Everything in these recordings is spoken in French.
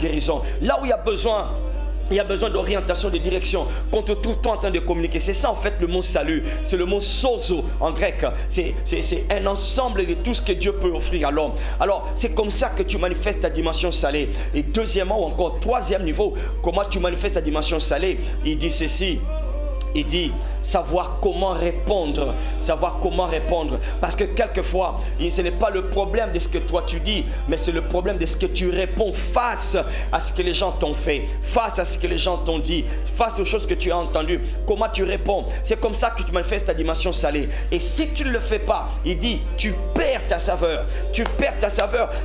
guérison. Là où il y a besoin d'orientation, de direction, qu'on te trouve toi en train de communiquer. C'est ça en fait le mot salut. C'est le mot sozo en grec. C'est un ensemble de tout ce que Dieu peut offrir à l'homme. Alors c'est comme ça que tu manifestes ta dimension salée. Et deuxièmement ou encore troisième niveau, comment tu manifestes ta dimension salée? Il dit ceci. Il dit savoir comment répondre. Parce que quelquefois, ce n'est pas le problème de ce que toi tu dis, mais c'est le problème de ce que tu réponds face à ce que les gens t'ont fait, face à ce que les gens t'ont dit, face aux choses que tu as entendues. Comment tu réponds? C'est comme ça que tu manifestes ta dimension salée. Et si tu ne le fais pas, il dit, tu perds ta saveur.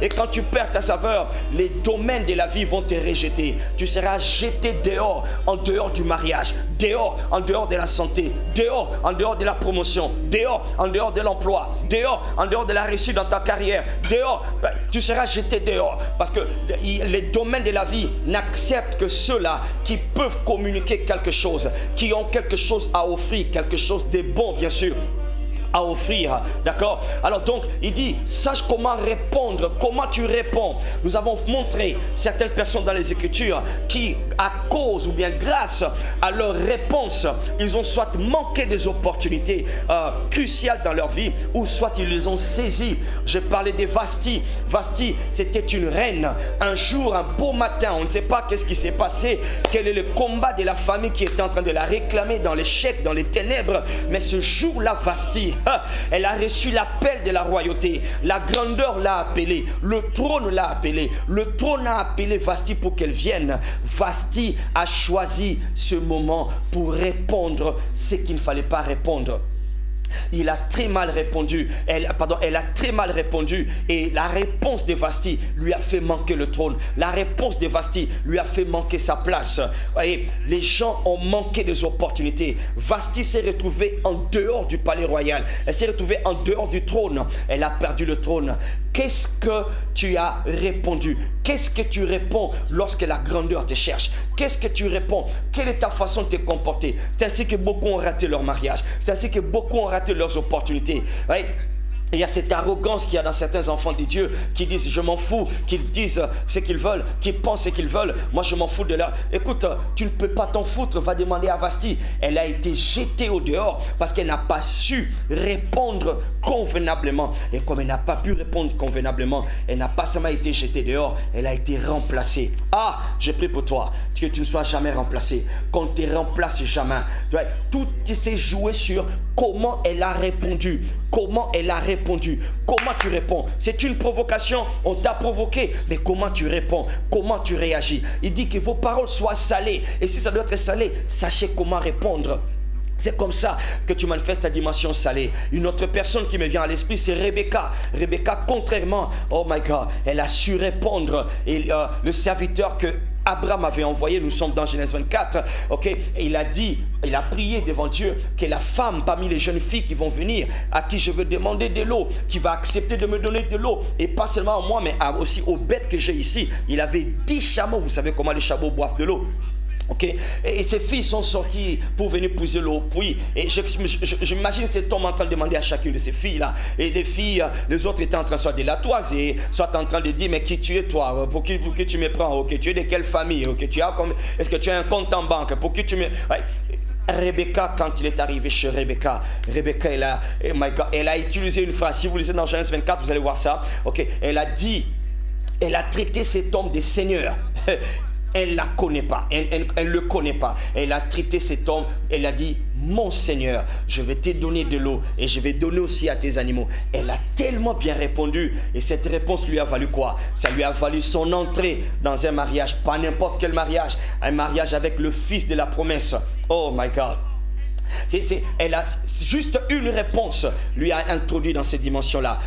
Et quand tu perds ta saveur, les domaines de la vie vont te rejeter. Tu seras jeté dehors, en dehors du mariage, dehors, en dehors de la santé, dehors, en dehors de la promotion, dehors, en dehors de l'emploi, dehors, en dehors de la réussite dans ta carrière, dehors, tu seras jeté dehors. Parce que les domaines de la vie n'acceptent que ceux-là qui peuvent communiquer quelque chose, qui ont quelque chose à offrir, quelque chose de bon, bien sûr, à offrir, d'accord? Alors donc, il dit, sache comment répondre, comment tu réponds. Nous avons montré certaines personnes dans les Écritures qui, à cause ou bien grâce à leur réponse, ils ont soit manqué des opportunités cruciales dans leur vie, ou soit ils les ont saisies. Je parlais de Vasti. Vasti, c'était une reine. Un jour, un beau matin, on ne sait pas qu'est-ce qui s'est passé, quel est le combat de la famille qui était en train de la réclamer dans l'échec, dans les ténèbres, mais ce jour-là, Vasti, elle a reçu l'appel de la royauté. La grandeur l'a appelée. Le trône l'a appelée. Le trône a appelé Vasti pour qu'elle vienne. Vasti a choisi ce moment pour répondre ce qu'il ne fallait pas répondre. Il a très mal répondu. Elle a très mal répondu. Et la réponse de Vasti lui a fait manquer le trône. La réponse de Vasti lui a fait manquer sa place. Voyez, les gens ont manqué des opportunités. Vasti s'est retrouvée en dehors du palais royal. Elle s'est retrouvée en dehors du trône. Elle a perdu le trône. Qu'est-ce que tu as répondu? Qu'est-ce que tu réponds lorsque la grandeur te cherche? Qu'est-ce que tu réponds? Quelle est ta façon de te comporter? C'est ainsi que beaucoup ont raté leur mariage. C'est ainsi que beaucoup ont raté leurs opportunités. Ouais. Il y a cette arrogance qu'il y a dans certains enfants de Dieu qui disent je m'en fous, qu'ils disent ce qu'ils veulent, qu'ils pensent ce qu'ils veulent. Moi je m'en fous de leur... Écoute, tu ne peux pas t'en foutre, va demander à Vasti. Elle a été jetée au dehors parce qu'elle n'a pas su répondre convenablement. Et comme elle n'a pas pu répondre convenablement, elle n'a pas seulement été jetée dehors, elle a été remplacée. Ah, j'ai pris pour toi que tu ne sois jamais remplacé, qu'on ne te remplace jamais. Tout s'est joué sur comment elle a répondu. Comment elle a répondu? Comment tu réponds? C'est une provocation, on t'a provoqué, mais comment tu réponds? Comment tu réagis? Il dit que vos paroles soient salées, et si ça doit être salé, sachez comment répondre. C'est comme ça que tu manifestes ta dimension salée. Une autre personne qui me vient à l'esprit, c'est Rebecca. Rebecca, contrairement, oh my God, elle a su répondre. Et le serviteur que Abraham avait envoyé, nous sommes dans Genèse 24, ok, et il a prié devant Dieu que la femme parmi les jeunes filles qui vont venir, à qui je veux demander de l'eau, qui va accepter de me donner de l'eau, et pas seulement à moi, mais aussi aux bêtes que j'ai ici. Il avait 10 chameaux, vous savez comment les chameaux boivent de l'eau. Okay. Et ces filles sont sorties pour venir puiser l'eau au puits. Et j'imagine cet homme en train de demander à chacune de ces filles-là. Et les filles, les autres étaient en train soit de la toiser, soit en train de dire mais qui tu es toi? Pour qui tu me prends? Ok, tu es de quelle famille? Ok, est-ce que tu as un compte en banque? Pour qui tu me... Ouais. Rebecca, quand il est arrivé chez Rebecca, elle a utilisé une phrase. Si vous lisez dans Genèse 24, vous allez voir ça. Ok, elle a traité cet homme de seigneur. Elle ne la connaît pas, elle ne le connaît pas. Elle a traité cet homme, elle a dit, mon Seigneur, je vais te donner de l'eau et je vais donner aussi à tes animaux. Elle a tellement bien répondu et cette réponse lui a valu quoi? Ça lui a valu son entrée dans un mariage, pas n'importe quel mariage, un mariage avec le fils de la promesse. Oh my God. Elle a juste une réponse lui a introduit dans cette dimension-là.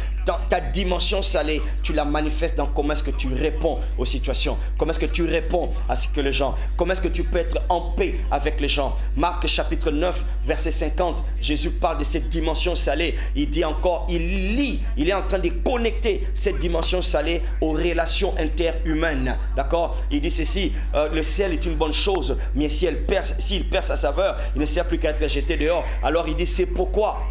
Ta dimension salée, tu la manifestes dans comment est-ce que tu réponds aux situations, comment est-ce que tu réponds à ce que les gens, comment est-ce que tu peux être en paix avec les gens. Marc chapitre 9, verset 50, Jésus parle de cette dimension salée. Il dit encore, il est en train de connecter cette dimension salée aux relations interhumaines. D'accord? Il dit ceci, le sel est une bonne chose, mais s'il perd sa saveur, il ne sert plus qu'à être jeté dehors. Alors il dit, c'est pourquoi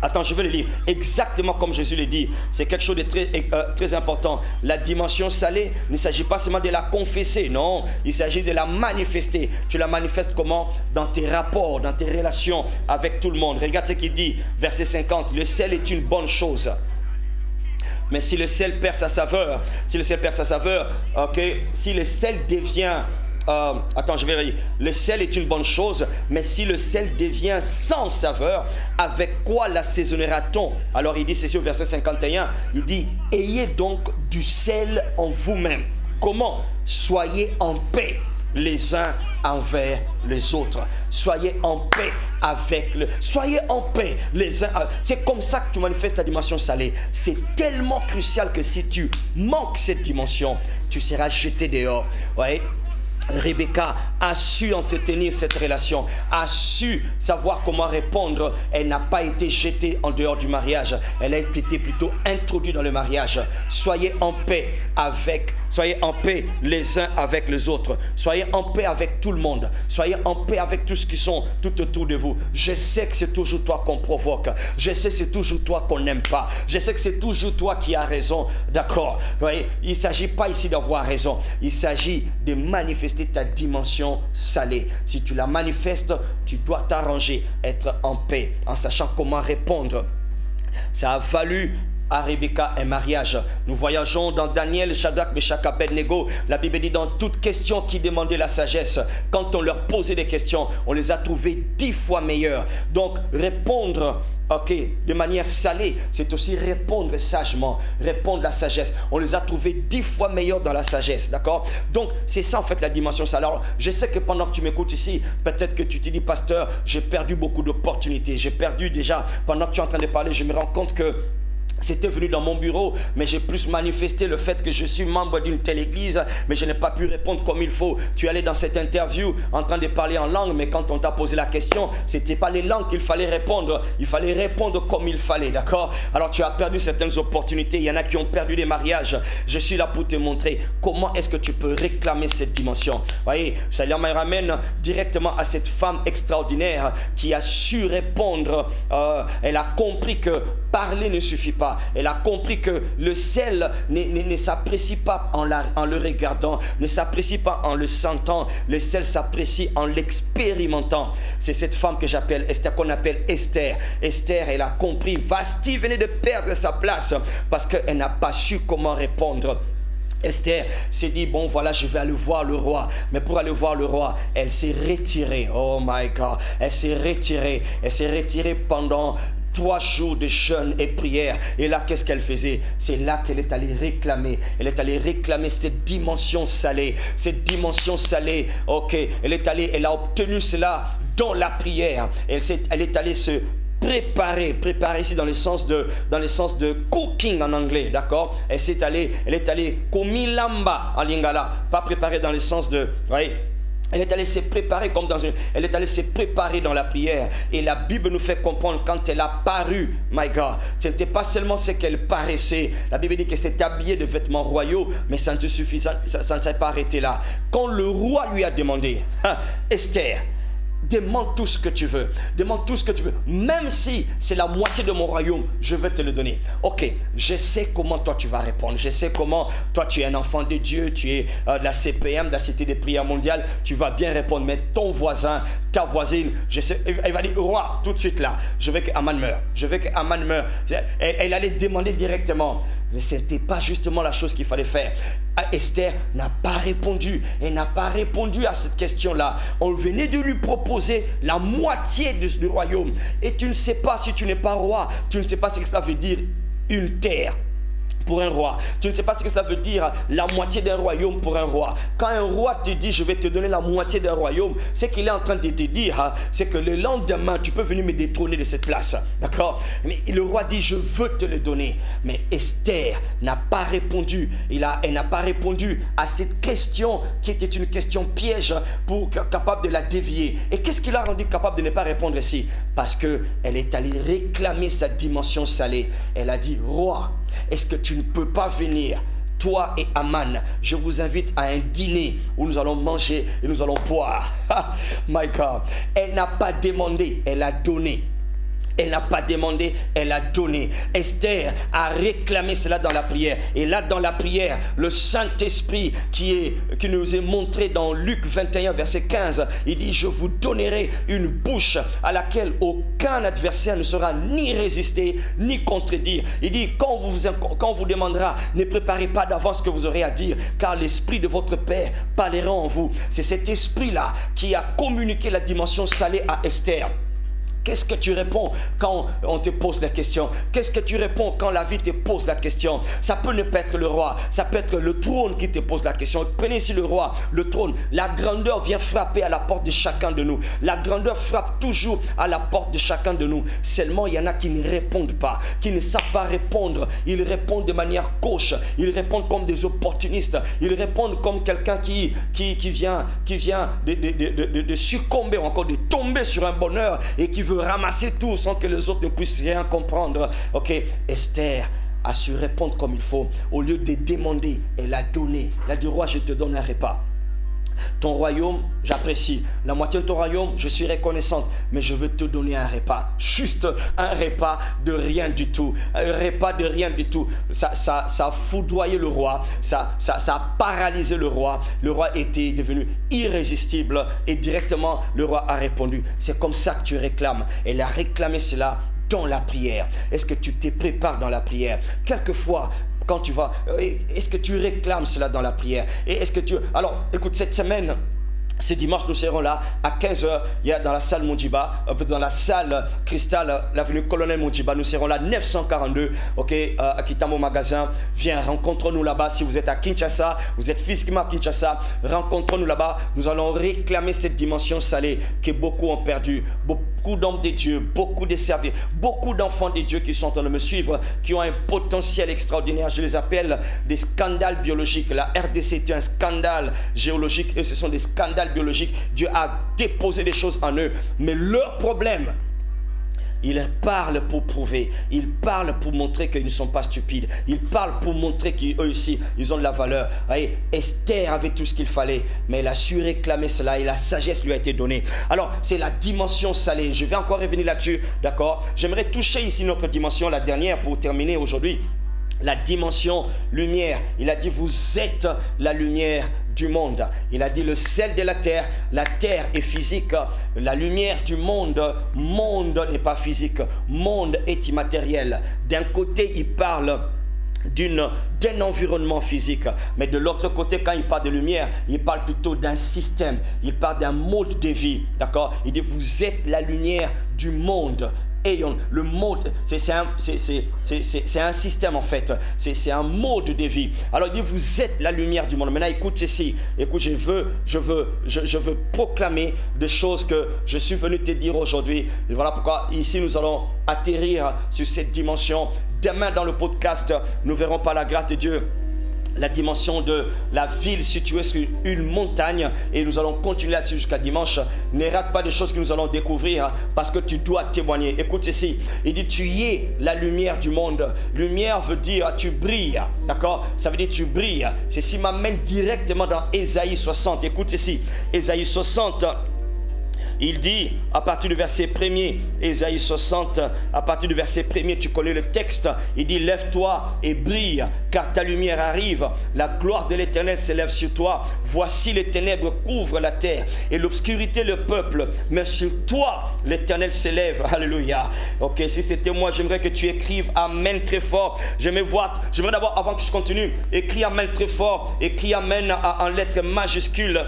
Attends, je vais le lire exactement comme Jésus le dit. C'est quelque chose de très important. La dimension salée, il ne s'agit pas seulement de la confesser, non. Il s'agit de la manifester. Tu la manifestes comment? Dans tes rapports, dans tes relations avec tout le monde. Regarde ce qu'il dit, verset 50. Le sel est une bonne chose. Mais si le sel perd sa saveur, ok, si le sel devient... attends, je vais lire. Le sel est une bonne chose, mais si le sel devient sans saveur, avec quoi l'assaisonnera-t-on? Alors il dit ceci au verset 51, il dit, ayez donc du sel en vous-même. Comment? Soyez en paix les uns envers les autres. Soyez en paix soyez en paix les uns. C'est comme ça que tu manifestes ta dimension salée. C'est tellement crucial que si tu manques cette dimension, tu seras jeté dehors. Ouais. Rebecca a su entretenir cette relation, a su savoir comment répondre. Elle n'a pas été jetée en dehors du mariage. Elle a été plutôt introduite dans le mariage. Soyez en paix les uns avec les autres. Soyez en paix avec tout le monde. Soyez en paix avec tous ceux qui sont tout autour de vous. Je sais que c'est toujours toi qu'on provoque. Je sais que c'est toujours toi qu'on n'aime pas. Je sais que c'est toujours toi qui as raison. D'accord? Il ne s'agit pas ici d'avoir raison. Il s'agit de manifester ta dimension salée. Si tu la manifestes, tu dois t'arranger, être en paix, en sachant comment répondre. Ça a valu à Rebecca un mariage. Nous voyageons dans Daniel, Shadrach, Meshach, Abednego. La Bible dit dans toute question qui demandait la sagesse, quand on leur posait des questions, on les a trouvées 10 fois meilleures. Donc répondre de manière salée, c'est aussi répondre sagement, répondre la sagesse. On les a trouvés 10 fois meilleurs dans la sagesse, d'accord? Donc, c'est ça en fait la dimension salée. Alors, je sais que pendant que tu m'écoutes ici, peut-être que tu te dis, pasteur, j'ai perdu beaucoup d'opportunités. J'ai perdu déjà, pendant que tu es en train de parler, je me rends compte que c'était venu dans mon bureau, mais j'ai plus manifesté le fait que je suis membre d'une telle église, mais je n'ai pas pu répondre comme il faut. Tu es allé dans cette interview en train de parler en langue, mais quand on t'a posé la question, ce n'était pas les langues qu'il fallait répondre. Il fallait répondre comme il fallait, d'accord? Alors tu as perdu certaines opportunités. Il y en a qui ont perdu des mariages. Je suis là pour te montrer comment est-ce que tu peux réclamer cette dimension. Vous voyez, ça me ramène directement à cette femme extraordinaire qui a su répondre. Elle a compris que parler ne suffit pas. Elle a compris que le sel ne s'apprécie pas en le regardant, ne s'apprécie pas en le sentant. Le sel s'apprécie en l'expérimentant. C'est cette femme que j'appelle Esther, qu'on appelle Esther. Esther, elle a compris. Vasti venait de perdre sa place parce qu'elle n'a pas su comment répondre. Esther s'est dit, bon voilà, je vais aller voir le roi. Mais pour aller voir le roi, elle s'est retirée. Oh my God, elle s'est retirée. Elle s'est retirée pendant 3 jours de jeûne et prière. Et là, qu'est-ce qu'elle faisait? C'est là qu'elle est allée réclamer. Elle est allée réclamer cette dimension salée. Cette dimension salée, ok. Elle a obtenu cela dans la prière. Elle est allée se préparer ici dans le sens de cooking en anglais, d'accord? Elle est allée komilamba en lingala, pas préparer dans le sens de, voyez. Elle est allée se préparer elle est allée se préparer dans la prière. Et la Bible nous fait comprendre quand elle a paru, my God, ce n'était pas seulement ce qu'elle paraissait. La Bible dit qu'elle s'est habillée de vêtements royaux, mais ça ne suffit, ça ne s'est pas arrêté là. Quand le roi lui a demandé, Esther, demande tout ce que tu veux. Demande tout ce que tu veux. Même si c'est la moitié de mon royaume, je vais te le donner. Ok, je sais comment toi tu vas répondre. Je sais comment toi tu es un enfant de Dieu. Tu es de la CPM, de la Cité des prières mondiales. Tu vas bien répondre. Mais ton voisin, ta voisine, je sais, elle va dire, roi, tout de suite là, je veux que Aman meure. Je veux que Aman meure. Elle allait demander directement. Mais ce n'était pas justement la chose qu'il fallait faire. Esther n'a pas répondu. Elle n'a pas répondu à cette question-là. On venait de lui proposer la moitié du royaume. Et tu ne sais pas, si tu n'es pas roi, tu ne sais pas ce que ça veut dire une terre pour un roi. Tu ne sais pas ce que ça veut dire la moitié d'un royaume pour un roi. Quand un roi te dit je vais te donner la moitié d'un royaume, ce qu'il est en train de te dire, c'est que le lendemain tu peux venir me détrôner de cette place. D'accord? Mais le roi dit je veux te le donner. Mais Esther n'a pas répondu. Elle n'a pas répondu à cette question qui était une question piège capable de la dévier. Et qu'est-ce qui l'a rendu capable de ne pas répondre ici? Parce qu'elle est allée réclamer sa dimension salée. Elle a dit roi, est-ce que tu ne peux pas venir, toi et Aman? Je vous invite à un dîner où nous allons manger et nous allons boire. My God. Elle n'a pas demandé, elle a donné. Elle n'a pas demandé, elle a donné. Esther a réclamé cela dans la prière. Et là, dans la prière, le Saint-Esprit qui nous est montré dans Luc 21, verset 15, il dit, je vous donnerai une bouche à laquelle aucun adversaire ne saura ni résister, ni contredire. Il dit, quand on vous demandera, ne préparez pas d'avance ce que vous aurez à dire, car l'Esprit de votre Père parlera en vous. C'est cet esprit-là qui a communiqué la dimension salée à Esther. Qu'est-ce que tu réponds quand on te pose la question? Qu'est-ce que tu réponds quand la vie te pose la question? Ça peut ne pas être le roi, ça peut être le trône qui te pose la question. Prenez ici le roi, le trône. La grandeur vient frapper à la porte de chacun de nous. La grandeur frappe toujours à la porte de chacun de nous. Seulement, il y en a qui ne répondent pas, qui ne savent pas répondre. Ils répondent de manière gauche, ils répondent comme des opportunistes, ils répondent comme quelqu'un qui vient de succomber, ou encore de tomber sur un bonheur et qui veut ramasser tout sans que les autres ne puissent rien comprendre. Ok, Esther a su répondre comme il faut. Au lieu de demander, elle a donné. Elle a dit, roi, je te donne un repas. Ton royaume, j'apprécie. La moitié de ton royaume, je suis reconnaissante. Mais je veux te donner un repas. Juste un repas de rien du tout. Un repas de rien du tout. Ça a foudroyé le roi. Ça a paralysé le roi. Le roi était devenu irrésistible. Et directement, le roi a répondu. C'est comme ça que tu réclames. Elle a réclamé cela dans la prière. Est-ce que tu te prépares dans la prière? Quelquefois, quand tu vas, est-ce que tu réclames cela dans la prière? Et est-ce que tu... Alors, écoute, cette semaine, ce dimanche, nous serons là à 15h. Il y a dans la salle Mondiba, dans la salle Cristal, l'avenue Colonel Mondiba. Nous serons là 942, ok, à Kitamo Magasin. Viens, rencontre-nous là-bas. Si vous êtes à Kinshasa, vous êtes physiquement à Kinshasa, rencontre-nous là-bas. Nous allons réclamer cette dimension salée que beaucoup ont perdue. Beaucoup d'hommes de Dieu, beaucoup de serviteurs, beaucoup d'enfants de Dieu qui sont en train de me suivre, qui ont un potentiel extraordinaire. Je les appelle des scandales biologiques. La RDC est un scandale géologique et ce sont des scandales biologiques. Dieu a déposé des choses en eux, mais leur problème, ils parlent pour prouver, ils parlent pour montrer qu'ils ne sont pas stupides, ils parlent pour montrer qu'eux aussi, ils ont de la valeur. Voyez, Esther avait tout ce qu'il fallait, mais elle a su réclamer cela et la sagesse lui a été donnée. Alors, c'est la dimension salée. Je vais encore revenir là-dessus, d'accord? J'aimerais toucher ici notre dimension, la dernière, pour terminer aujourd'hui. La dimension lumière. Il a dit, vous êtes la lumière du monde. Il a dit le sel de la terre est physique, la lumière du monde n'est pas physique, monde est immatériel. D'un côté, il parle d'un environnement physique, mais de l'autre côté, quand il parle de lumière, il parle plutôt d'un système, il parle d'un mode de vie, d'accord? Il dit, vous êtes la lumière du monde. Le mode, c'est un système en fait, c'est un mode de vie. Alors il dit, vous êtes la lumière du monde. Maintenant écoute ceci, écoute, je veux proclamer des choses que je suis venu te dire aujourd'hui. Et voilà pourquoi ici nous allons atterrir sur cette dimension. Demain dans le podcast, nous verrons par la grâce de Dieu la dimension de la ville située sur une montagne et nous allons continuer là-dessus jusqu'à dimanche. Ne rate pas des choses que nous allons découvrir parce que tu dois témoigner. Écoute ceci, il dit tu es la lumière du monde. Lumière veut dire tu brilles, d'accord? Ça veut dire tu brilles. Ceci m'amène directement dans Ésaïe 60. Écoute ceci, Ésaïe 60. Il dit, à partir du verset 1er, Ésaïe 60, à partir du verset 1er, tu connais le texte. Il dit, lève-toi et brille, car ta lumière arrive. La gloire de l'Éternel s'élève sur toi. Voici les ténèbres couvrent la terre et l'obscurité le peuple. Mais sur toi, l'Éternel s'élève. Alléluia. Ok, si c'était moi, j'aimerais que tu écrives Amen très fort. J'aimerais d'abord, avant que je continue, écris Amen très fort. Écris Amen en lettres majuscules.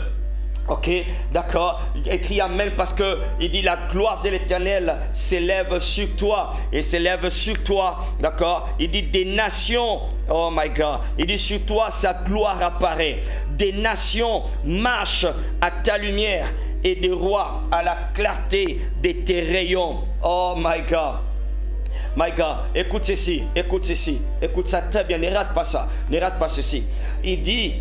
Ok, d'accord. Écrit Amen parce que il dit la gloire de l'Éternel s'élève sur toi et s'élève sur toi, d'accord. Il dit des nations, oh my God, il dit sur toi sa gloire apparaît. Des nations marchent à ta lumière et des rois à la clarté de tes rayons. Oh my God. My God, écoute ceci, écoute ça très bien, ne rate pas ça, ne rate pas ceci. Il dit,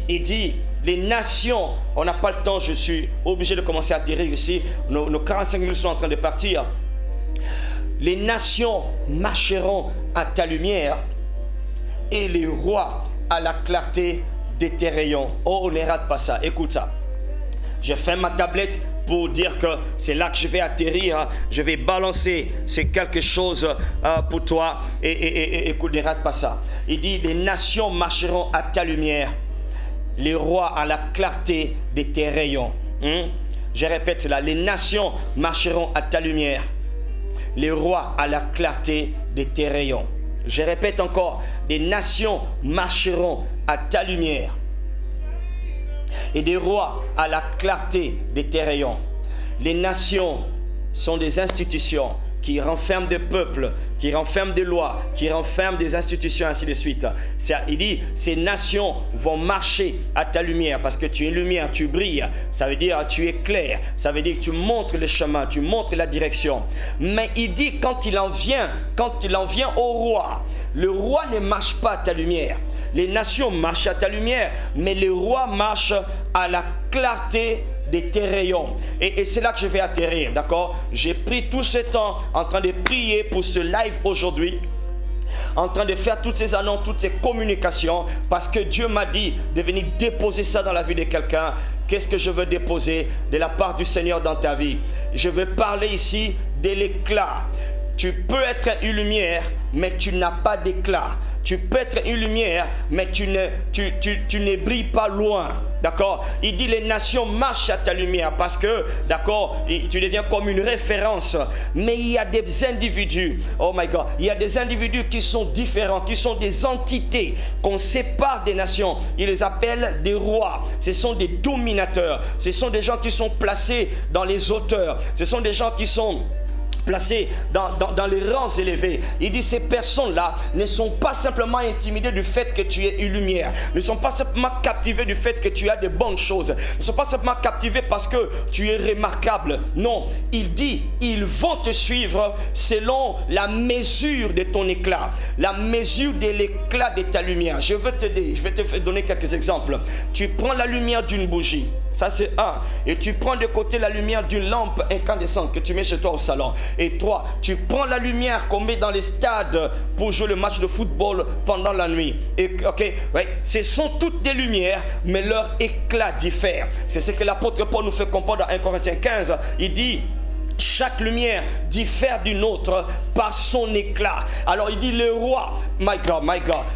les nations, on n'a pas le temps, je suis obligé de commencer à atterrir ici, nos 45 minutes sont en train de partir. Les nations marcheront à ta lumière et les rois à la clarté de tes rayons. Oh, ne rate pas ça, écoute ça. J'ai fait ma tablette pour dire que c'est là que je vais atterrir. Je vais balancer. C'est quelque chose pour toi. Et écoute, ne rate pas ça. Il dit, les nations marcheront à ta lumière. Les rois à la clarté de tes rayons. Je répète cela. Les nations marcheront à ta lumière. Les rois à la clarté de tes rayons. Je répète encore. Les nations marcheront à ta lumière. Et des rois à la clarté de tes rayons. Les nations sont des institutions qui renferment des peuples, qui renferment des lois, qui renferment des institutions, ainsi de suite. Il dit, ces nations vont marcher à ta lumière parce que tu es lumière, tu brilles. Ça veut dire tu es clair. Ça veut dire que tu montres le chemin, tu montres la direction. Mais il dit, quand il en vient au roi, le roi ne marche pas à ta lumière. Les nations marchent à ta lumière, mais le roi marche à la clarté de tes rayons. Et c'est là que je vais atterrir, d'accord? J'ai pris tout ce temps en train de prier pour ce live aujourd'hui, en train de faire toutes ces annonces, toutes ces communications, parce que Dieu m'a dit de venir déposer ça dans la vie de quelqu'un. Qu'est-ce que je veux déposer de la part du Seigneur dans ta vie? Je veux parler ici de l'éclat. Tu peux être une lumière, mais tu n'as pas d'éclat. Tu peux être une lumière, mais tu ne brilles pas loin. D'accord? Il dit les nations marchent à ta lumière parce que, d'accord, tu deviens comme une référence. Mais il y a des individus, oh my God, il y a des individus qui sont différents, qui sont des entités qu'on sépare des nations. Il les appelle des rois. Ce sont des dominateurs. Ce sont des gens qui sont placés dans les hauteurs. Ce sont des gens qui sont placés dans les rangs élevés. Il dit ces personnes-là ne sont pas simplement intimidées du fait que tu es une lumière, ne sont pas simplement captivées du fait que tu as de bonnes choses, ne sont pas simplement captivées parce que tu es remarquable. Non, il dit ils vont te suivre selon la mesure de ton éclat, la mesure de l'éclat de ta lumière. Je vais te donner quelques exemples. Tu prends la lumière d'une bougie. Ça c'est un. Et tu prends de côté la lumière d'une lampe incandescente que tu mets chez toi au salon. Et toi, tu prends la lumière qu'on met dans les stades pour jouer le match de football pendant la nuit. Et ok, ouais, ce sont toutes des lumières, mais leur éclat diffère. C'est ce que l'apôtre Paul nous fait comprendre dans 1 Corinthiens 15. Il dit chaque lumière diffère d'une autre par son éclat. Alors il dit le roi, my God,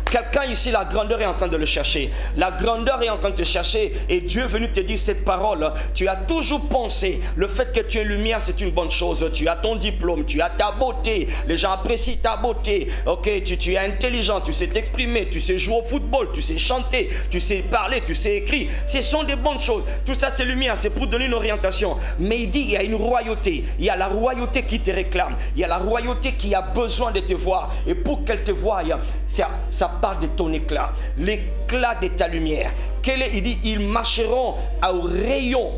quelqu'un ici, la grandeur est en train de le chercher. La grandeur est en train de te chercher et Dieu est venu te dire cette parole. Tu as toujours pensé, le fait que tu es lumière, c'est une bonne chose. Tu as ton diplôme, tu as ta beauté, les gens apprécient ta beauté. Ok, tu es intelligent, tu sais t'exprimer, tu sais jouer au football, tu sais chanter, tu sais parler, tu sais écrire. Ce sont des bonnes choses. Tout ça c'est lumière, c'est pour donner une orientation. Mais il dit il y a une royauté. Il y a la royauté qui te réclame. Il y a la royauté qui a besoin de te voir. Et pour qu'elle te voie, ça part de ton éclat. L'éclat de ta lumière. Il dit, ils marcheront au rayon.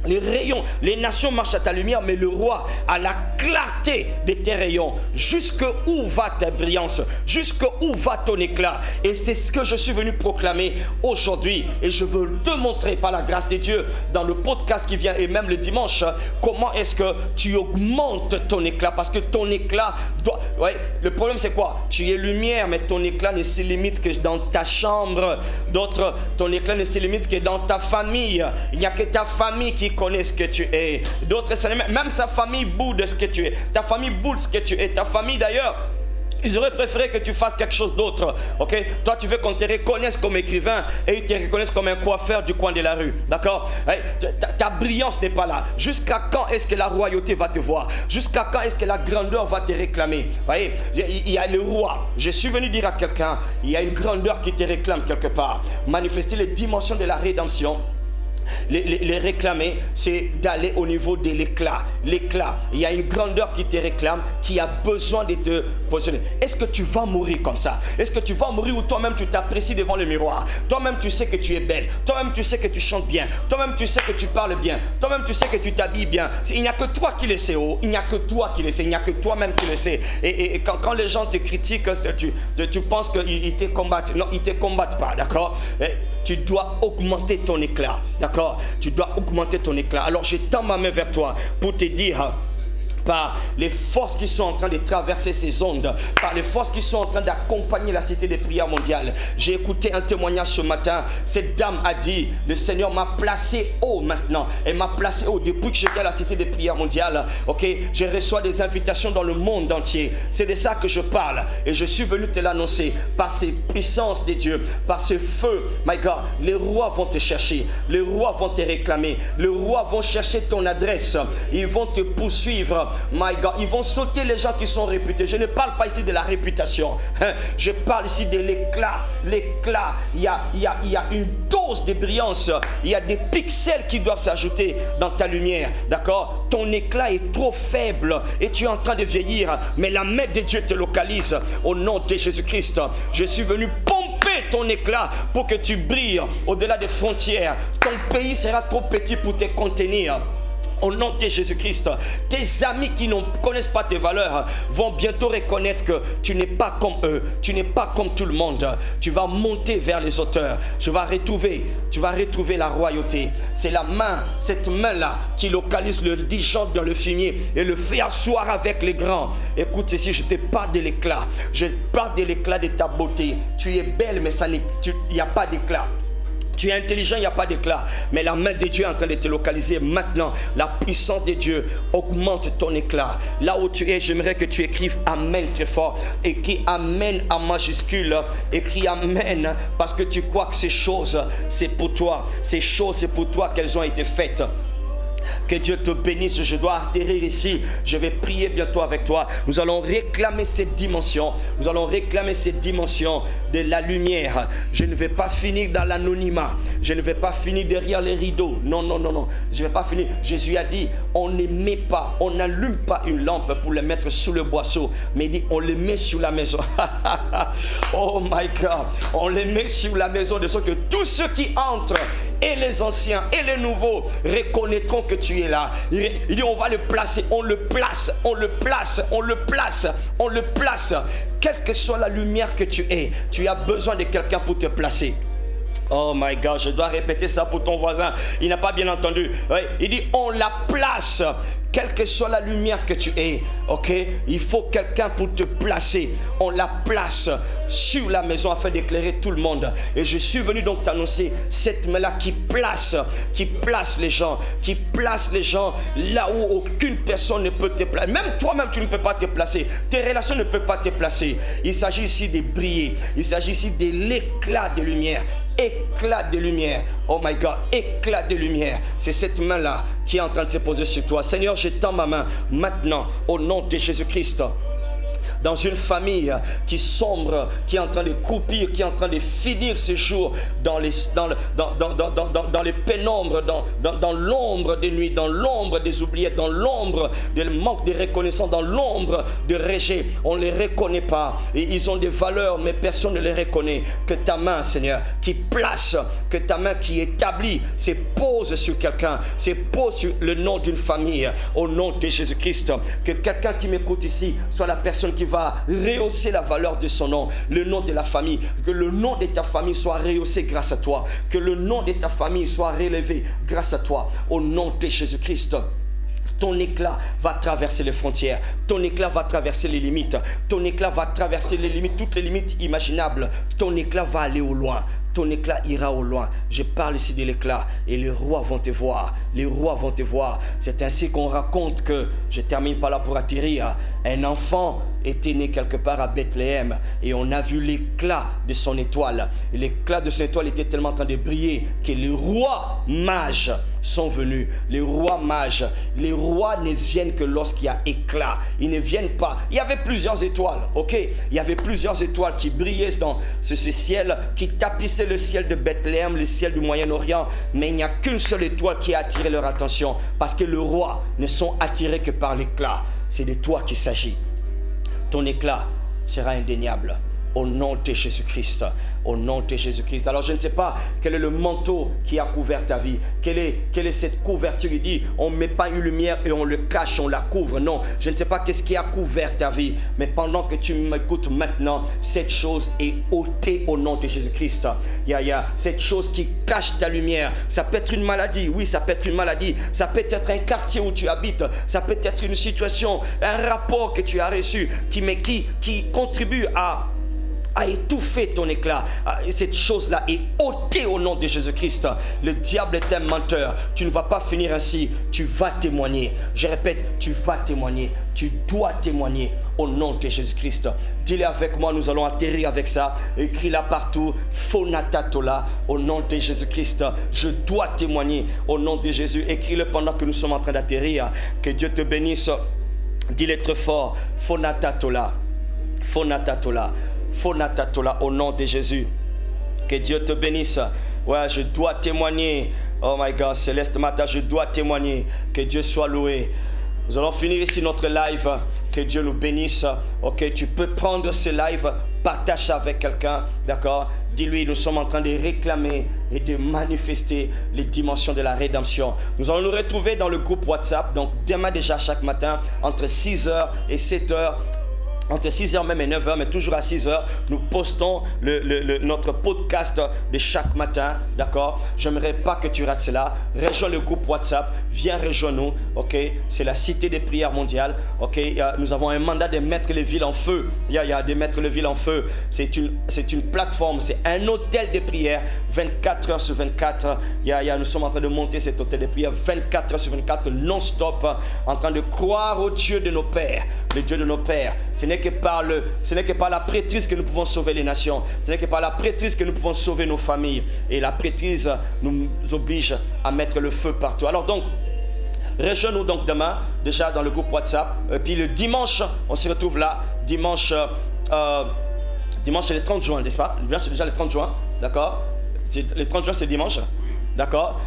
Les rayons, les nations marchent à ta lumière, mais le roi à la clarté de tes rayons. Jusqu'où va ta brillance? Jusqu'où va ton éclat? Et c'est ce que je suis venu proclamer aujourd'hui. Et je veux te montrer par la grâce de Dieu dans le podcast qui vient et même le dimanche, comment est-ce que tu augmentes ton éclat? Parce que ton éclat doit... Ouais, le problème c'est quoi? Tu es lumière, mais ton éclat ne se limite que dans ta chambre. D'autres, ton éclat ne se limite que dans ta famille. Il n'y a que ta famille qui connaît ce que tu es. D'autres, même sa famille boude ce que tu es. Ta famille boude ce que tu es. Ta famille d'ailleurs, ils auraient préféré que tu fasses quelque chose d'autre. Ok? Toi, tu veux qu'on te reconnaisse comme écrivain et ils te reconnaissent comme un coiffeur du coin de la rue. D'accord? Ta brillance n'est pas là. Jusqu'à quand est-ce que la royauté va te voir? Jusqu'à quand est-ce que la grandeur va te réclamer? Voyez, il y a le roi. Je suis venu dire à quelqu'un, il y a une grandeur qui te réclame quelque part. Manifester les dimensions de la rédemption. Les réclamer, c'est d'aller au niveau de l'éclat. L'éclat, il y a une grandeur qui te réclame, qui a besoin de te positionner. Est-ce que tu vas mourir comme ça? Est-ce que tu vas mourir où toi-même tu t'apprécies devant le miroir? Toi-même tu sais que tu es belle. Toi-même tu sais que tu chantes bien. Toi-même tu sais que tu parles bien. Toi-même tu sais que tu t'habilles bien. Il n'y a que toi qui le sais. Oh. Il n'y a que toi qui le sais. Il n'y a que toi-même qui le sais. Et quand les gens te critiquent, tu penses qu'ils te combattent. Non, ils ne te combattent pas, d'accord? Tu dois augmenter ton éclat, d'accord? Tu dois augmenter ton éclat. Alors je tends ma main vers toi pour te dire, par les forces qui sont en train de traverser ces ondes, par les forces qui sont en train d'accompagner la Cité des Prières mondiales. J'ai écouté un témoignage ce matin. Cette dame a dit, le Seigneur m'a placé haut maintenant. Elle m'a placé haut depuis que je viens à la Cité des Prières mondiales. Ok, je reçois des invitations dans le monde entier. C'est de ça que je parle. Et je suis venu te l'annoncer. Par ces puissances de Dieu, par ce feu, my God, les rois vont te chercher. Les rois vont te réclamer. Les rois vont chercher ton adresse. Ils vont te poursuivre. My God, ils vont sauter les gens qui sont réputés. Je ne parle pas ici de la réputation. Je parle ici de l'éclat. L'éclat, il y a une dose de brillance. Il y a des pixels qui doivent s'ajouter dans ta lumière. D'accord? Ton éclat est trop faible et tu es en train de vieillir. Mais la main de Dieu te localise au nom de Jésus-Christ. Je suis venu pomper ton éclat pour que tu brilles au-delà des frontières. Ton pays sera trop petit pour te contenir. Au nom de Jésus-Christ, tes amis qui ne connaissent pas tes valeurs vont bientôt reconnaître que tu n'es pas comme eux, tu n'es pas comme tout le monde. Tu vas monter vers les auteurs, tu vas retrouver la royauté. C'est la main, cette main-là qui localise le disjoncte dans le fumier et le fait asseoir avec les grands. Écoute ceci, je te parle de l'éclat, je parle de l'éclat de ta beauté. Tu es belle mais il n'y a pas d'éclat. Tu es intelligent, il n'y a pas d'éclat. Mais la main de Dieu est en train de te localiser maintenant. La puissance de Dieu augmente ton éclat. Là où tu es, j'aimerais que tu écrives Amen très fort. Écris Amen en majuscule. Écris Amen parce que tu crois que ces choses, c'est pour toi. Ces choses, c'est pour toi qu'elles ont été faites. Que Dieu te bénisse. Je dois atterrir ici. Je vais prier bientôt avec toi. Nous allons réclamer cette dimension. Nous allons réclamer cette dimension de la lumière. Je ne vais pas finir dans l'anonymat. Je ne vais pas finir derrière les rideaux. Non, non, non, non. Je ne vais pas finir. Jésus a dit, on ne met pas, on n'allume pas une lampe pour le mettre sous le boisseau. Mais il dit, on le met sur la maison. Oh my God. On le met sur la maison de sorte que tous ceux qui entrent, et les anciens et les nouveaux, reconnaîtront que tu es là. Il dit, on va le placer, on le place, on le place, on le place, on le place. Quelle que soit la lumière que tu es, tu as besoin de quelqu'un pour te placer. Oh my God, je dois répéter ça pour ton voisin. Il n'a pas bien entendu. Oui, il dit, on la place. Quelle que soit la lumière que tu es, ok, il faut quelqu'un pour te placer. On la place sur la maison afin d'éclairer tout le monde. Et je suis venu donc t'annoncer cette main-là qui place les gens, là où aucune personne ne peut te placer. Même toi-même, tu ne peux pas te placer. Tes relations ne peuvent pas te placer. Il s'agit ici de briller. Il s'agit ici de l'éclat de lumière. Éclat de lumière. Oh my God, éclat de lumière. C'est cette main-là qui est en train de se poser sur toi. Seigneur, j'étends ma main maintenant au nom de Jésus-Christ. Dans une famille qui sombre, qui est en train de croupir, qui est en train de finir ses jours dans les pénombres, dans l'ombre des nuits, dans l'ombre des oubliettes, dans l'ombre du manque de reconnaissance, dans l'ombre de rejet. On ne les reconnaît pas. Et ils ont des valeurs, mais personne ne les reconnaît. Que ta main, Seigneur, qui place, que ta main qui établit, se pose sur quelqu'un, se pose sur le nom d'une famille, au nom de Jésus-Christ. Que quelqu'un qui m'écoute ici soit la personne qui va rehausser la valeur de son nom, le nom de la famille, que le nom de ta famille soit rehaussé grâce à toi, que le nom de ta famille soit relevé grâce à toi, au nom de Jésus-Christ. Ton éclat va traverser les frontières, ton éclat va traverser les limites, ton éclat va traverser les limites, toutes les limites imaginables, ton éclat va aller au loin. Ton éclat ira au loin. Je parle ici de l'éclat et les rois vont te voir. Les rois vont te voir. C'est ainsi qu'on raconte que, je termine par là pour atterrir, un enfant était né quelque part à Bethléem et on a vu l'éclat de son étoile. Et l'éclat de son étoile était tellement en train de briller que les rois mages sont venus. Les rois mages, les rois ne viennent que lorsqu'il y a éclat. Ils ne viennent pas. Il y avait plusieurs étoiles, ok? Il y avait plusieurs étoiles qui brillaient dans ce ciel, qui tapissaient le ciel de Bethléem, le ciel du Moyen-Orient. Mais il n'y a qu'une seule étoile qui a attiré leur attention parce que les rois ne sont attirés que par l'éclat. C'est de toi qu'il s'agit. Ton éclat sera indéniable. au nom de Jésus-Christ. Au nom de Jésus-Christ. Alors je ne sais pas quel est le manteau qui a couvert ta vie. Quelle est cette couverture? Il dit, on ne met pas une lumière et on le cache, on la couvre. Non, je ne sais pas qu'est-ce qui a couvert ta vie. Mais pendant que tu m'écoutes maintenant, cette chose est ôtée au nom de Jésus-Christ. Il y a cette chose qui cache ta lumière. Ça peut être une maladie. Oui, ça peut être une maladie. Ça peut être un quartier où tu habites. Ça peut être une situation, un rapport que tu as reçu qui contribue à étouffer ton éclat. Cette chose-là est ôtée au nom de Jésus-Christ. Le diable est un menteur. Tu ne vas pas finir ainsi. Tu vas témoigner. Je répète, tu vas témoigner. Tu dois témoigner au nom de Jésus-Christ. Dis-le avec moi, nous allons atterrir avec ça. Écris-la partout. Fonatatola, au nom de Jésus-Christ. Je dois témoigner au nom de Jésus. Écris-le pendant que nous sommes en train d'atterrir. Que Dieu te bénisse. Dis-le très fort. Fonatatola. Fonatatola. Fonatatola, au nom de Jésus. Que Dieu te bénisse. Ouais, je dois témoigner. Oh my God, Céleste Mata, je dois témoigner. Que Dieu soit loué. Nous allons finir ici notre live. Que Dieu nous bénisse. Ok, tu peux prendre ce live, partage avec quelqu'un. D'accord? Dis-lui, nous sommes en train de réclamer et de manifester les dimensions de la rédemption. Nous allons nous retrouver dans le groupe WhatsApp. Donc, demain déjà, chaque matin, entre 6h et 7h. Entre 6h même et 9h, mais toujours à 6h, nous postons notre podcast de chaque matin, d'accord? J'aimerais pas que tu rates cela. Rejoins le groupe WhatsApp, viens rejoindre nous, ok? C'est la Cité des prières mondiales, ok? Nous avons un mandat de mettre les villes en feu. Il y a de mettre les villes en feu. C'est une plateforme, c'est un hôtel de prière, 24 heures sur 24. Nous sommes en train de monter cet hôtel de prière, 24 heures sur 24, non-stop, en train de croire au Dieu de nos pères, le Dieu de nos pères. Ce n'est que par la prêtrise que nous pouvons sauver les nations. Ce n'est que par la prêtrise que nous pouvons sauver nos familles. Et la prêtrise nous oblige à mettre le feu partout. Alors donc, rejoins-nous donc demain, déjà dans le groupe WhatsApp. Et puis le dimanche, on se retrouve là. Dimanche, c'est le 30 juin, n'est-ce pas? Dimanche, c'est déjà le 30 juin, d'accord? Le 30 juin, c'est dimanche. D'accord?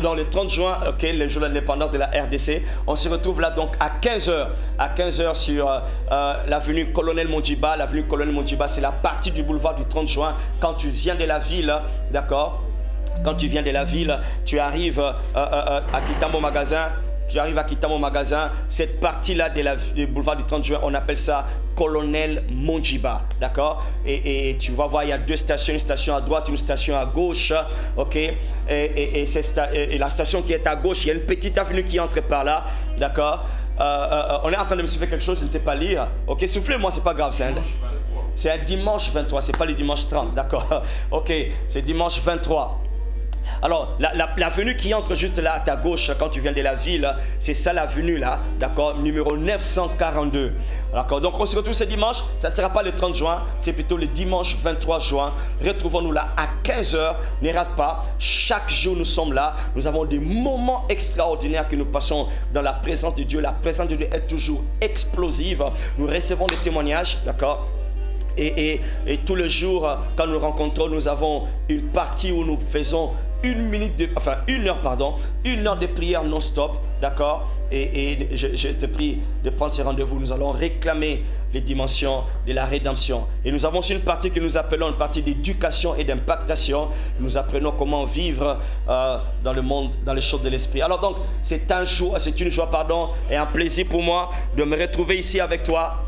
Dans le 30 juin, ok, le jour de l'indépendance de la RDC, on se retrouve là donc à 15h. À 15h sur l'avenue Colonel Mondjiba. L'avenue Colonel Mondjiba, c'est la partie du boulevard du 30 juin. Quand tu viens de la ville, d'accord? Quand tu viens de la ville, tu arrives à Kitamo Magasin. Tu arrives à Kitamo Magasin. Cette partie-là du boulevard du 30 juin, on appelle ça Colonel Mondjiba, d'accord? Et tu vas voir, il y a deux stations, une station à droite, une station à gauche, ok? Et la station qui est à gauche, il y a une petite avenue qui entre par là, d'accord? On est en train de me souffler quelque chose, je ne sais pas lire, ok? Soufflez-moi, c'est pas grave, c'est un dimanche 23, c'est pas le dimanche 30, d'accord? Ok, c'est dimanche 23. Alors, l'avenue qui entre juste là à ta gauche quand tu viens de la ville, c'est ça l'avenue là, d'accord, numéro 942. D'accord, donc on se retrouve ce dimanche, ça ne sera pas le 30 juin, c'est plutôt le dimanche 23 juin. Retrouvons-nous là à 15h, ne rate pas, chaque jour nous sommes là, nous avons des moments extraordinaires que nous passons dans la présence de Dieu. La présence de Dieu est toujours explosive, nous recevons des témoignages, d'accord. Et tous les jours, quand nous rencontrons, nous avons une partie où nous faisons une heure de prière non-stop, d'accord? Et je te prie de prendre ce rendez-vous. Nous allons réclamer les dimensions de la rédemption. Et nous avons aussi une partie que nous appelons une partie d'éducation et d'impactation. Nous apprenons comment vivre dans le monde, dans les choses de l'esprit. Alors donc, c'est une joie, et un plaisir pour moi de me retrouver ici avec toi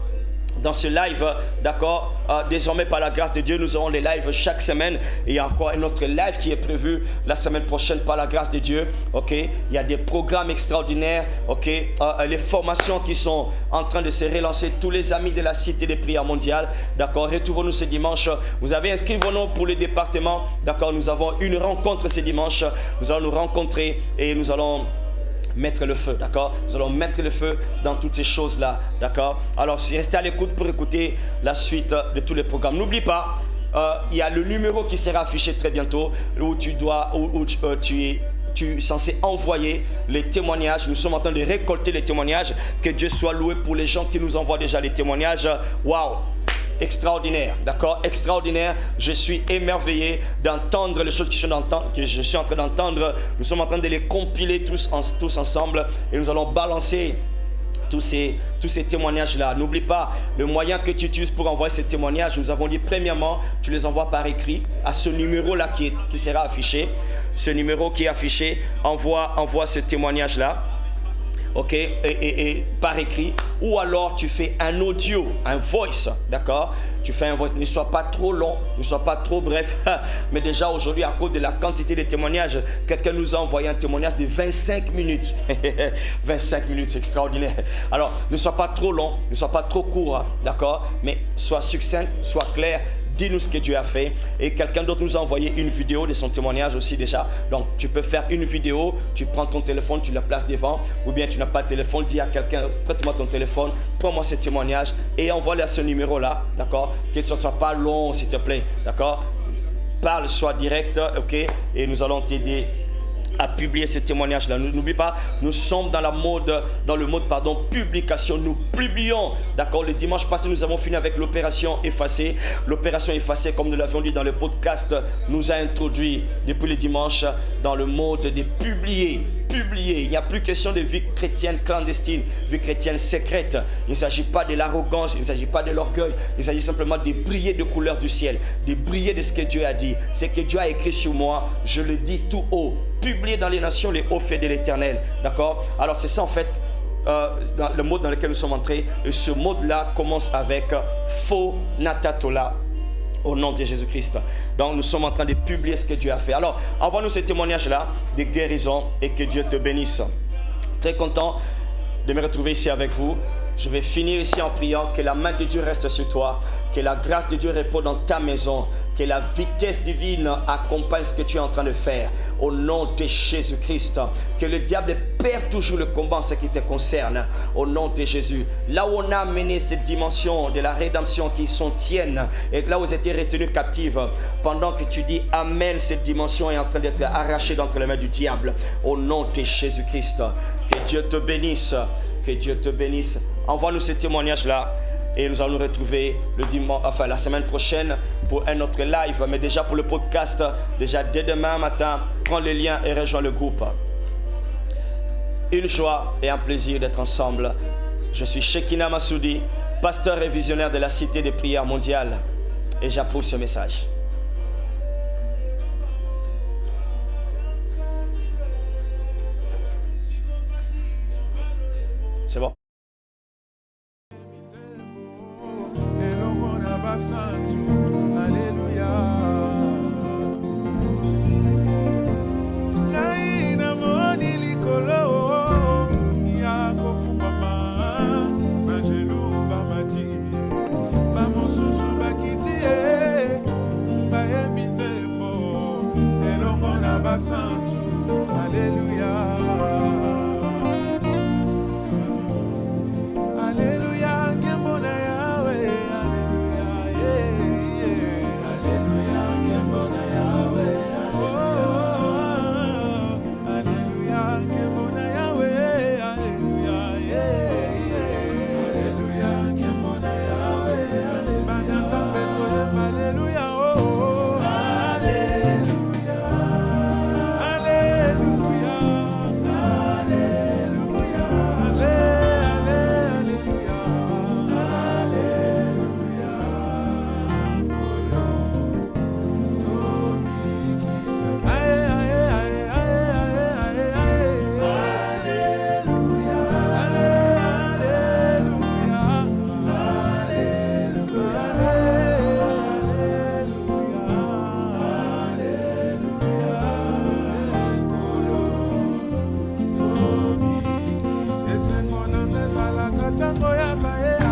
dans ce live, d'accord? Désormais, par la grâce de Dieu, nous aurons les lives chaque semaine. Et il y a encore un autre live qui est prévu la semaine prochaine par la grâce de Dieu, ok? Il y a des programmes extraordinaires, ok? Les formations qui sont en train de se relancer. Tous les amis de la Cité des prières mondiales, d'accord? Retrouvons-nous ce dimanche. Vous avez inscrit vos noms pour les départements, d'accord? Nous avons une rencontre ce dimanche. Nous allons nous rencontrer et nous allons mettre le feu, d'accord? Nous allons mettre le feu dans toutes ces choses-là, d'accord? Alors, restez à l'écoute pour écouter la suite de tous les programmes. N'oublie pas, il y a le numéro qui sera affiché très bientôt, où tu es censé envoyer les témoignages. Nous sommes en train de récolter les témoignages. Que Dieu soit loué pour les gens qui nous envoient déjà les témoignages. Waouh! Extraordinaire, d'accord? Extraordinaire. Je suis émerveillé d'entendre les choses que je suis en train d'entendre. Nous sommes en train de les compiler tous ensemble et nous allons balancer tous ces témoignages-là. N'oublie pas le moyen que tu utilises pour envoyer ces témoignages. Nous avons dit premièrement, tu les envoies par écrit à ce numéro-là qui sera affiché. Ce numéro qui est affiché, envoie ce témoignage-là. Ok, et par écrit, ou alors tu fais un audio, un voice, d'accord? Tu fais un voice, ne sois pas trop long, ne sois pas trop bref, mais déjà aujourd'hui à cause de la quantité de témoignages, quelqu'un nous a envoyé un témoignage de 25 minutes, 25 minutes, c'est extraordinaire. Alors, ne sois pas trop long, ne sois pas trop court, d'accord? Mais sois succinct, sois clair. Dis-nous ce que Dieu a fait. Et quelqu'un d'autre nous a envoyé une vidéo de son témoignage aussi déjà. Donc, tu peux faire une vidéo, tu prends ton téléphone, tu la places devant. Ou bien tu n'as pas de téléphone, dis à quelqu'un, prête-moi ton téléphone, prends-moi ce témoignage et envoie-le à ce numéro-là, d'accord? Que ce ne soit pas long, s'il te plaît, d'accord? Parle, sois direct, ok? Et nous allons t'aider à publier ce témoignage-là. N'oublie pas, nous sommes dans le mode publication. Nous publions, d'accord? Le dimanche passé, nous avons fini avec l'opération effacée. L'opération effacée, comme nous l'avions dit dans le podcast, nous a introduit depuis le dimanche dans le mode de publier. Il n'y a plus question de vie chrétienne clandestine, vie chrétienne secrète. Il ne s'agit pas de l'arrogance, il ne s'agit pas de l'orgueil. Il s'agit simplement de briller de couleur du ciel, de briller de ce que Dieu a dit. Ce que Dieu a écrit sur moi, je le dis tout haut. Publier dans les nations les hauts faits de l'Éternel. D'accord? Alors c'est ça en fait le mode dans lequel nous sommes entrés. Et ce mode-là commence avec faux natatola. Au nom de Jésus-Christ. Donc nous sommes en train de publier ce que Dieu a fait. Alors envoie-nous ces témoignages-là de guérison et que Dieu te bénisse. Très content de me retrouver ici avec vous. Je vais finir ici en priant que la main de Dieu reste sur toi, que la grâce de Dieu repose dans ta maison, que la vitesse divine accompagne ce que tu es en train de faire. Au nom de Jésus-Christ, que le diable perd toujours le combat en ce qui te concerne. Au nom de Jésus. Là où on a amené cette dimension de la rédemption qui sont tiennes, et là où vous étiez retenus captifs, pendant que tu dis Amen, cette dimension est en train d'être arrachée d'entre les mains du diable. Au nom de Jésus-Christ. Que Dieu te bénisse. Que Dieu te bénisse. Envoie-nous ces témoignages-là et nous allons nous retrouver la semaine prochaine pour un autre live. Mais déjà pour le podcast, déjà dès demain matin, prends le lien et rejoins le groupe. Une joie et un plaisir d'être ensemble. Je suis Shekina Massoudi, pasteur et visionnaire de la Cité des Prières Mondiales et j'approuve ce message. C'est bon? Alléluia. Naina moni likolo ya kofungama majelu bamati bamosusu bakiti baye mitemo elongo na basantu. Alléluia. Tango ya kae